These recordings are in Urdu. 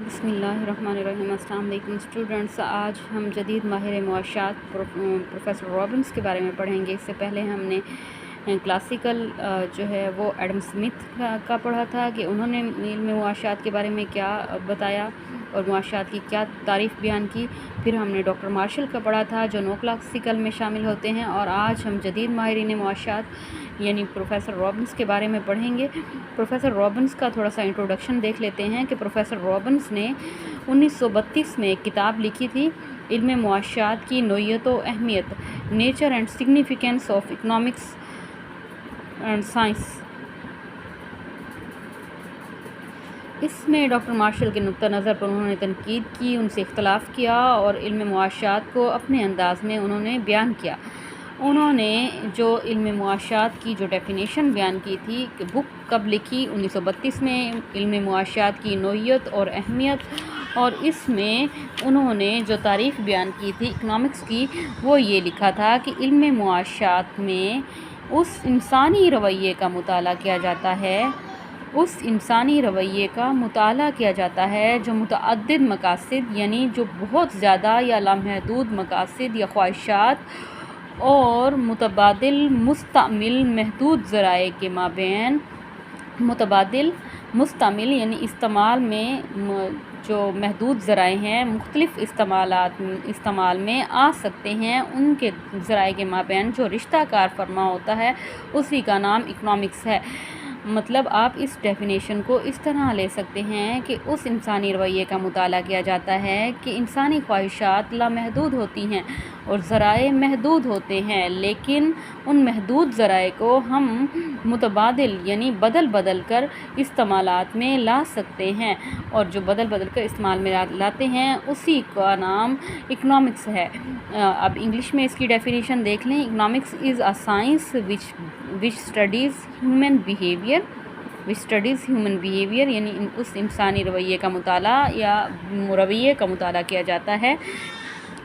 بسم اللہ الرحمن الرحیم۔ السلام علیکم اسٹوڈنٹس، آج ہم جدید ماہر معاشیات پروفیسر رابنس کے بارے میں پڑھیں گے۔ اس سے پہلے ہم نے کلاسیکل جو ہے وہ ایڈم اسمتھ کا پڑھا تھا کہ انہوں نے علم معاشیات کے بارے میں کیا بتایا اور معاشیات کی کیا تعریف بیان کی۔ پھر ہم نے ڈاکٹر مارشل کا پڑھا تھا جو نو کلاسیکل میں شامل ہوتے ہیں، اور آج ہم جدید ماہرین معاشیات یعنی پروفیسر رابنس کے بارے میں پڑھیں گے۔ پروفیسر رابنس کا تھوڑا سا انٹروڈکشن دیکھ لیتے ہیں کہ پروفیسر رابنس نے 1932 میں ایک کتاب لکھی تھی، علم معاشیات کی نوعیت و اہمیت، nature and significance of economics and science. اس میں ڈاکٹر مارشل کے نقطہ نظر پر انہوں نے تنقید کی، ان سے اختلاف کیا اور علم معاشیات کو اپنے انداز میں انہوں نے بیان کیا۔ انہوں نے جو علم معاشیات کی جو ڈیفینیشن بیان کی تھی کہ بک کب لکھی، 1932 میں، علم معاشیات کی نوعیت اور اہمیت، اور اس میں انہوں نے جو تعریف بیان کی تھی اکنامکس کی، وہ یہ لکھا تھا کہ علم معاشیات میں اس انسانی رویے کا مطالعہ کیا جاتا ہے جو متعدد مقاصد یعنی جو بہت زیادہ یا لامحدود مقاصد یا خواہشات اور متبادل مستعمل محدود ذرائع کے مابین مستعمل یعنی استعمال میں جو محدود ذرائع ہیں مختلف استعمال میں آ سکتے ہیں، ان کے ذرائع کے مابین جو رشتہ کار فرما ہوتا ہے اسی کا نام اکنامکس ہے۔ مطلب آپ اس ڈیفینیشن کو اس طرح لے سکتے ہیں کہ اس انسانی رویے کا مطالعہ کیا جاتا ہے کہ انسانی خواہشات لامحدود ہوتی ہیں اور ذرائع محدود ہوتے ہیں، لیکن ان محدود ذرائع کو ہم متبادل یعنی بدل کر استعمالات میں لا سکتے ہیں، اور جو بدل کر استعمال میں لاتے ہیں اسی کا نام اکنامکس ہے۔ اب انگلش میں اس کی ڈیفینیشن دیکھ لیں۔ Economics is a science which studies human behavior یعنی اس انسانی رویے کا مطالعہ یا رویے کا مطالعہ کیا جاتا ہے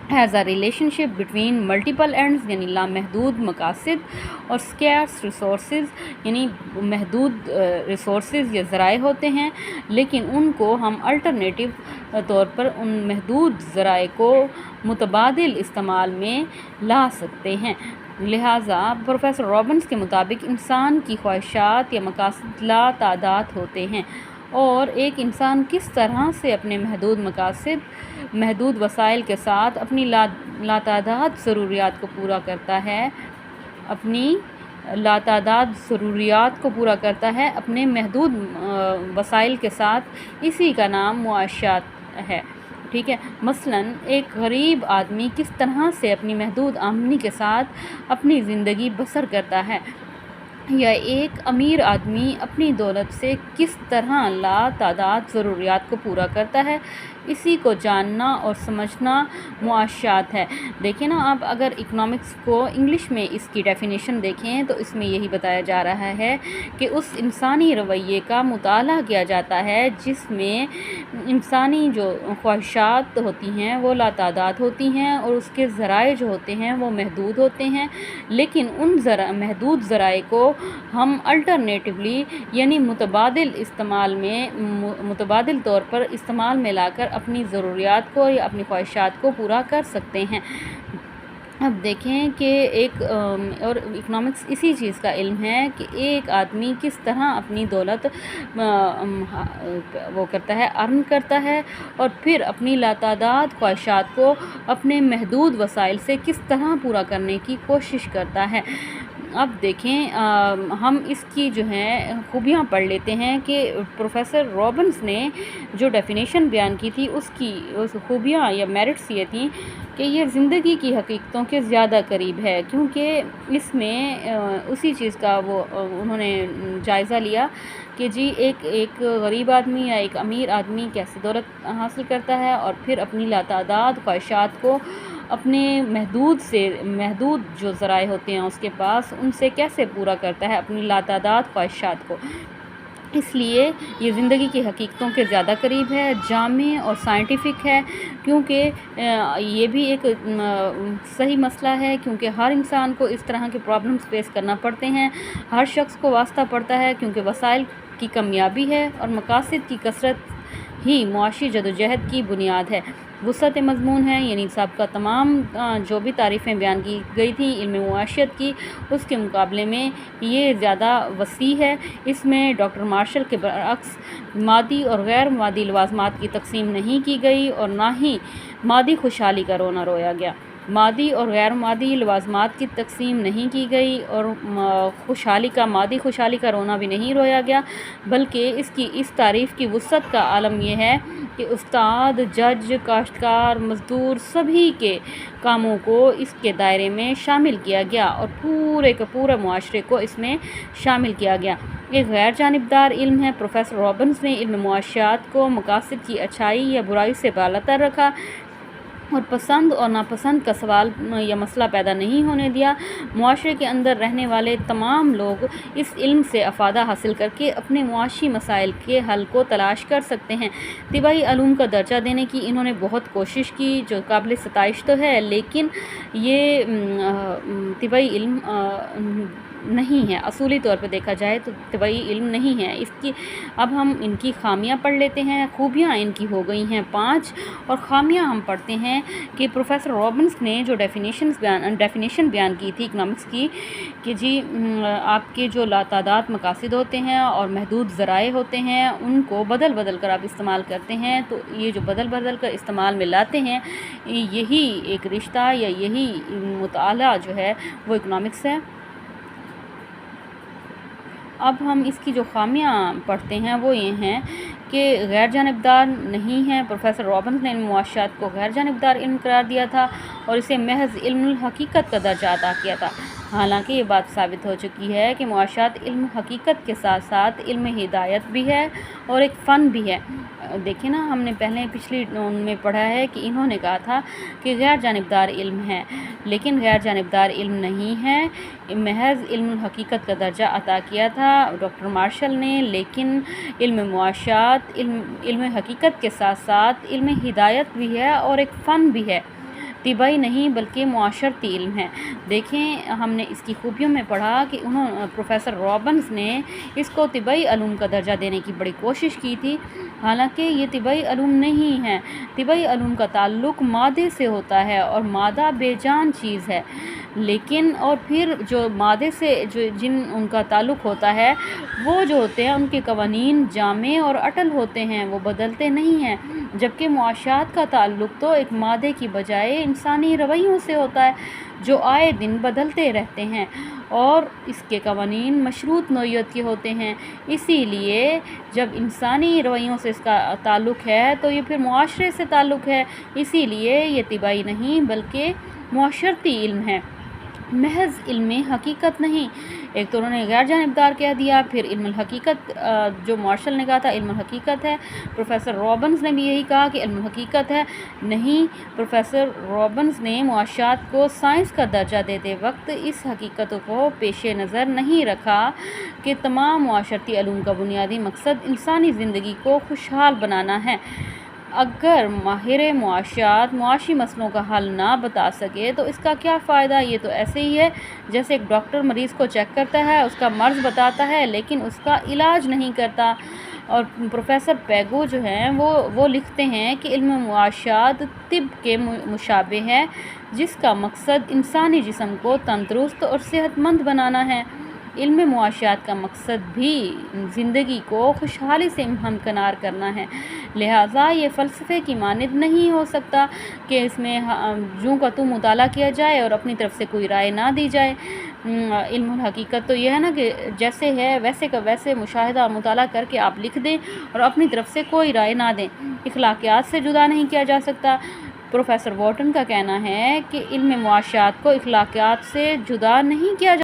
has a relationship between multiple ends یعنی لامحدود مقاصد اور scarce resources یعنی محدود ریسورسز یا ذرائع ہوتے ہیں، لیکن ان کو ہم الٹرنیٹیو طور پر ان محدود ذرائع کو متبادل استعمال میں لا سکتے ہیں۔ لہٰذا پروفیسر رابنس کے مطابق انسان کی خواہشات یا مقاصد لا تعداد ہوتے ہیں، اور ایک انسان کس طرح سے اپنے محدود مقاصد محدود وسائل کے ساتھ اپنی لاتعداد ضروریات کو پورا کرتا ہے اپنے محدود وسائل کے ساتھ، اسی کا نام معاشیات ہے۔ ٹھیک ہے، مثلاً ایک غریب آدمی کس طرح سے اپنی محدود آمدنی کے ساتھ اپنی زندگی بسر کرتا ہے، یا ایک امیر آدمی اپنی دولت سے کس طرح لا تعداد ضروریات کو پورا کرتا ہے، اسی کو جاننا اور سمجھنا معاشیات ہے۔ دیکھیں نا، آپ اگر اکنامکس کو انگلش میں اس کی ڈیفینیشن دیکھیں تو اس میں یہی بتایا جا رہا ہے کہ اس انسانی رویے کا مطالعہ کیا جاتا ہے جس میں انسانی جو خواہشات ہوتی ہیں وہ لا تعداد ہوتی ہیں اور اس کے ذرائع جو ہوتے ہیں وہ محدود ہوتے ہیں، لیکن ان محدود ذرائع کو ہم الٹرنیٹیولی یعنی متبادل طور پر استعمال میں لا کر اپنی ضروریات کو یا اپنی خواہشات کو پورا کر سکتے ہیں۔ اب دیکھیں کہ ایک اور اکنامکس اسی چیز کا علم ہے کہ ایک آدمی کس طرح اپنی دولت وہ کرتا ہے، ارن کرتا ہے، اور پھر اپنی لاتعداد خواہشات کو اپنے محدود وسائل سے کس طرح پورا کرنے کی کوشش کرتا ہے۔ اب دیکھیں، ہم اس کی جو ہے خوبیاں پڑھ لیتے ہیں کہ پروفیسر رابنس نے جو ڈیفینیشن بیان کی تھی اس خوبیاں یا میرٹس یہ تھیں کہ یہ زندگی کی حقیقتوں کے زیادہ قریب ہے، کیونکہ اس میں اسی چیز کا انہوں نے جائزہ لیا کہ جی ایک غریب آدمی یا ایک امیر آدمی کیسے دولت حاصل کرتا ہے اور پھر اپنی لاتعداد خواہشات کو اپنے محدود جو ذرائع ہوتے ہیں اس کے پاس، ان سے کیسے پورا کرتا ہے اپنی لاتعداد خواہشات کو۔ اس لیے یہ زندگی کی حقیقتوں کے زیادہ قریب ہے، جامع اور سائنٹیفک ہے، کیونکہ یہ بھی ایک صحیح مسئلہ ہے، کیونکہ ہر انسان کو اس طرح کے پرابلمس فیس کرنا پڑتے ہیں، ہر شخص کو واسطہ پڑتا ہے، کیونکہ وسائل کی کمیابی ہے اور مقاصد کی کثرت ہی معاشی جدوجہد کی بنیاد ہے۔ وسعت مضمون ہے، یعنی سابقہ تمام جو بھی تعریفیں بیان کی گئی تھیں علم معاشیت کی، اس کے مقابلے میں یہ زیادہ وسیع ہے۔ اس میں ڈاکٹر مارشل کے برعکس مادی اور غیر مادی لوازمات کی تقسیم نہیں کی گئی اور نہ ہی مادی خوشحالی کا رونا رویا گیا۔ مادی اور غیر مادی لوازمات کی تقسیم نہیں کی گئی اور مادی خوشحالی کا رونا بھی نہیں رویا گیا، بلکہ اس تعریف کی وسعت کا عالم یہ ہے کہ استاد، جج، کاشتکار، مزدور سبھی کے کاموں کو اس کے دائرے میں شامل کیا گیا اور پورے کے پورے معاشرے کو اس میں شامل کیا گیا۔ ایک غیر جانبدار علم ہے۔ پروفیسر رابنس نے علم معاشیات کو مقاصد کی اچھائی یا برائی سے بالاتر رکھا اور پسند اور ناپسند کا سوال یا مسئلہ پیدا نہیں ہونے دیا۔ معاشرے کے اندر رہنے والے تمام لوگ اس علم سے افادہ حاصل کر کے اپنے معاشی مسائل کے حل کو تلاش کر سکتے ہیں۔ طبی علوم کا درجہ دینے کی انہوں نے بہت کوشش کی، جو قابل ستائش تو ہے، لیکن یہ طبی علم نہیں ہے۔ اصولی طور پہ دیکھا جائے تو طبی علم نہیں ہے۔ اب ہم ان کی خامیاں پڑھ لیتے ہیں۔ خوبیاں ان کی ہو گئی ہیں 5 اور خامیاں ہم پڑھتے ہیں کہ پروفیسر رابنس نے جو ڈیفینیشن بیان کی تھی اکنامکس کی کہ جی آپ کے جو لاتعداد مقاصد ہوتے ہیں اور محدود ذرائع ہوتے ہیں ان کو بدل کر آپ استعمال کرتے ہیں، تو یہ جو بدل کر استعمال میں لاتے ہیں یہی ایک رشتہ یا یہی مطالعہ جو ہے وہ اکنامکس ہے۔ اب ہم اس کی جو خامیاں پڑھتے ہیں وہ یہ ہیں کہ غیر جانبدار نہیں ہے۔ پروفیسر رابنس نے علم معاشیات کو غیر جانبدار علم قرار دیا تھا اور اسے محض علم الحقیقت کا درجہ عطا کیا تھا، حالانکہ یہ بات ثابت ہو چکی ہے کہ معاشیات علم حقیقت کے ساتھ ساتھ علم ہدایت بھی ہے اور ایک فن بھی ہے۔ دیکھیں نا، ہم نے پہلے پچھلی میں پڑھا ہے کہ انہوں نے کہا تھا کہ غیر جانبدار علم ہے، لیکن غیر جانبدار علم نہیں ہے، محض علم الحقیقت کا درجہ عطا کیا تھا ڈاکٹر مارشل نے، لیکن علم معاشیات علم حقیقت کے ساتھ ساتھ علم ہدایت بھی ہے اور ایک فن بھی ہے، طبی نہیں بلکہ معاشرتی علم ہے۔ دیکھیں، ہم نے اس کی خوبیوں میں پڑھا کہ پروفیسر رابنس نے اس کو طبی علوم کا درجہ دینے کی بڑی کوشش کی تھی، حالانکہ یہ طبی علوم نہیں ہے۔ طبی علوم کا تعلق مادے سے ہوتا ہے اور مادہ بے جان چیز ہے، لیکن اور پھر جو مادے سے جن ان کا تعلق ہوتا ہے وہ جو ہوتے ہیں ان کے قوانین جامع اور اٹل ہوتے ہیں، وہ بدلتے نہیں ہیں، جبکہ معاشیات کا تعلق تو ایک مادے کی بجائے انسانی رویوں سے ہوتا ہے جو آئے دن بدلتے رہتے ہیں اور اس کے قوانین مشروط نوعیت کے ہوتے ہیں۔ اسی لیے جب انسانی رویوں سے اس کا تعلق ہے تو یہ پھر معاشرے سے تعلق ہے، اسی لیے یہ طبی نہیں بلکہ معاشرتی علم ہے، محض علم حقیقت نہیں۔ ایک تو انہوں نے غیر جانبدار کہہ دیا، پھر علم الحقیقت جو مارشل نے کہا تھا علم الحقیقت ہے، پروفیسر رابنس نے بھی یہی کہا کہ علم الحقیقت ہے۔ نہیں، پروفیسر رابنس نے معاشیات کو سائنس کا درجہ دیتے وقت اس حقیقت کو پیش نظر نہیں رکھا کہ تمام معاشرتی علوم کا بنیادی مقصد انسانی زندگی کو خوشحال بنانا ہے۔ اگر ماہر معاشیات معاشی مسئلوں کا حل نہ بتا سکے تو اس کا کیا فائدہ؟ یہ تو ایسے ہی ہے جیسے ایک ڈاکٹر مریض کو چیک کرتا ہے، اس کا مرض بتاتا ہے لیکن اس کا علاج نہیں کرتا۔ اور پروفیسر پیگو جو ہیں وہ لکھتے ہیں کہ علم معاشیات طب کے مشابہ ہے، جس کا مقصد انسانی جسم کو تندرست اور صحت مند بنانا ہے۔ علم معاشیات کا مقصد بھی زندگی کو خوشحالی سے ہمکنار کرنا ہے، لہٰذا یہ فلسفے کی مانند نہیں ہو سکتا کہ اس میں جوں کا توں مطالعہ کیا جائے اور اپنی طرف سے کوئی رائے نہ دی جائے۔ علم الحقیقت تو یہ ہے نا کہ جیسے ہے ویسے کا ویسے مشاہدہ اور مطالعہ کر کے آپ لکھ دیں اور اپنی طرف سے کوئی رائے نہ دیں، اخلاقیات سے جدا نہیں کیا جا سکتا۔ پروفیسر وارٹن کا کہنا ہے کہ علم معاشیات کو اخلاقیات سے جدا نہیں کیا